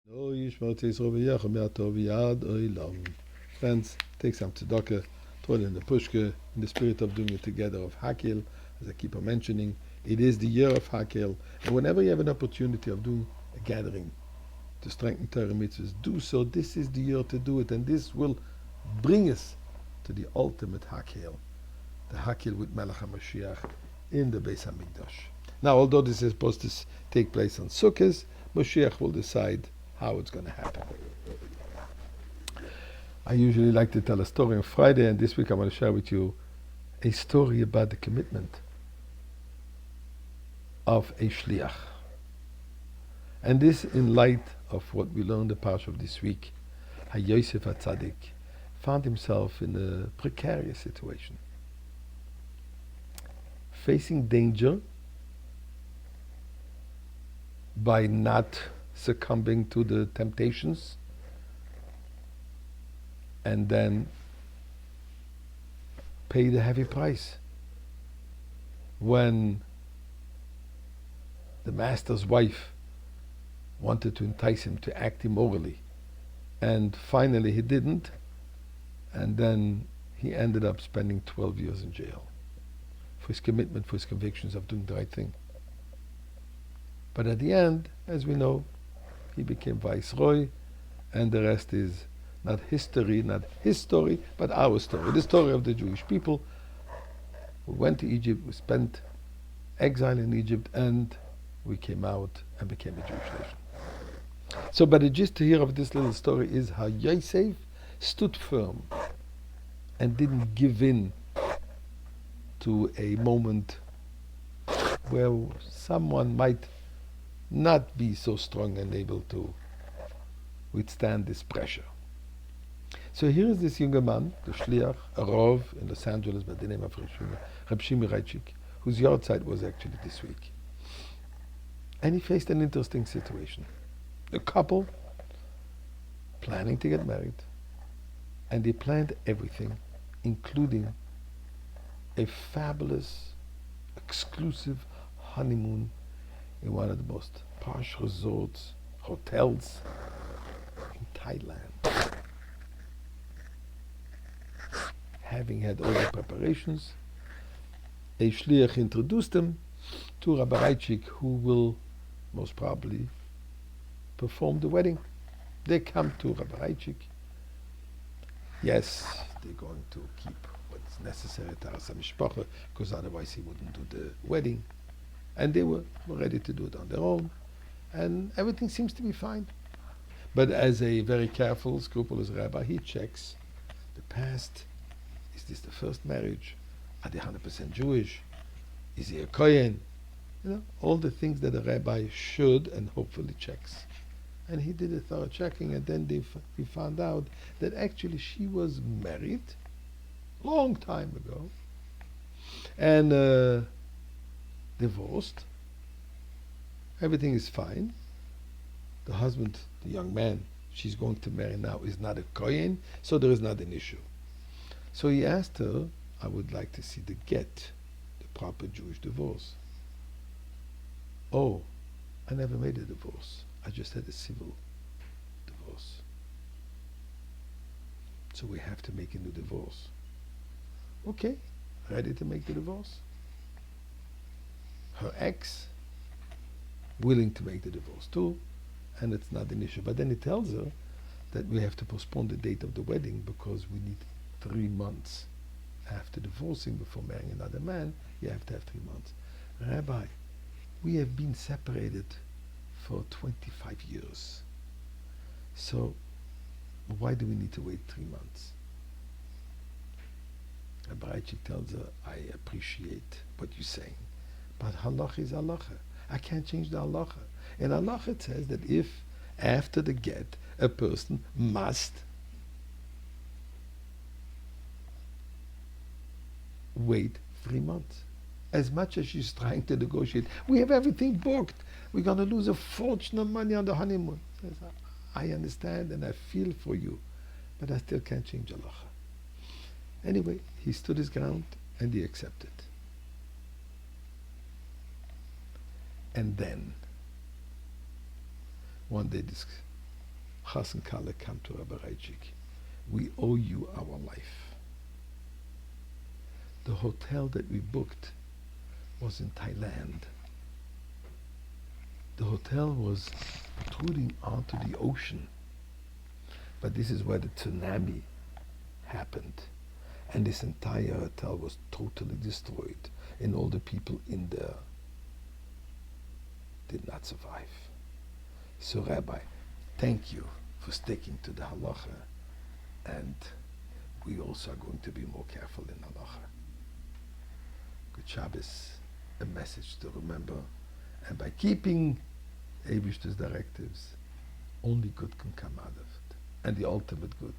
Friends, take some tzedakah, throw it in the pushka, in the spirit of doing it together of Hakil, as I keep on mentioning. It is the year of Hakil, and whenever you have an opportunity of doing a gathering to strengthen Torah mitzvahs, do so. This is the year to do it, and this will bring us to the ultimate Hakil, the Hakil with Melech HaMashiach in the Beis HaMikdash. Now, although this is supposed to take place on Sukkot, Mashiach will decide how it's going to happen. I usually like to tell a story on Friday, and this week I want to share with you a story about the commitment of a shliach. And this in light of what we learned the parsha of this week. HaYosef HaTzadik found himself in a precarious situation, facing danger by not succumbing to the temptations, and then pay the heavy price when the master's wife wanted to entice him to act immorally, and finally he didn't, and then he ended up spending 12 years in jail for his commitment, for his convictions of doing the right thing. But at the end, as we know, he became viceroy, and the rest is not history, not his story, but our story, the story of the Jewish people. We went to Egypt, we spent exile in Egypt, and we came out and became a Jewish nation. So, but the gist here of this little story is how Yosef stood firm and didn't give in to a moment where someone might not be so strong and able to withstand this pressure. So here is this younger man, the shliach, a Rav in Los Angeles by the name of Rabbi Zushe, whose yahrzeit was actually this week. And he faced an interesting situation. A couple planning to get married, and they planned everything, including a fabulous, exclusive honeymoon in one of the most posh resorts, hotels in Thailand. Having had all the preparations, a shliach introduced them to Rabbi Zushe, who will most probably perform the wedding. They come to Rabbi Zushe. Yes, they're going to keep what's necessary to Taras HaMishpacha, because otherwise he wouldn't do the wedding. And they were ready to do it on their own, and everything seems to be fine. But as a very careful, scrupulous rabbi, he checks the past. Is this the first marriage? Are they 100% Jewish? Is he a Kohen? All the things that a rabbi should and hopefully checks. And he did a thorough checking, and then he found out that actually she was married long time ago and divorced. Everything is fine. The husband, the young man she's going to marry now, is not a Kohen, so there is not an issue. So he asked her, I would like to see the get, the proper Jewish divorce. Oh, I never made a divorce. I just had a civil divorce. So we have to make a new divorce. Okay, ready to make the divorce? Her ex, willing to make the divorce too, and it's not an issue. But then he tells her that we have to postpone the date of the wedding because we need 3 months after divorcing before marrying another man. You have to have 3 months. Rabbi, we have been separated for 25 years. So why do we need to wait 3 months? Rabbi Zushe tells her, I appreciate what you're saying, but halacha is halacha. I can't change the halacha. In halacha it says that if after the get a person must wait 3 months. As much as she's trying to negotiate, we have everything booked. We're going to lose a fortune of money on the honeymoon. Says, I understand and I feel for you, but I still can't change halacha. Anyway, he stood his ground and he accepted. And then, one day this Chas and Kale come to Rabbi Reitchik. We owe you our life. The hotel that we booked was in Thailand. The hotel was protruding onto the ocean. But this is where the tsunami happened. And this entire hotel was totally destroyed. And all the people in there did not survive. So Rabbi, thank you for sticking to the halacha. And we also are going to be more careful in halacha. Good Shabbos, a message to remember. And by keeping Eibishter's directives, only good can come out of it. And the ultimate good,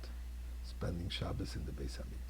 spending Shabbos in the Beis Hamikdash.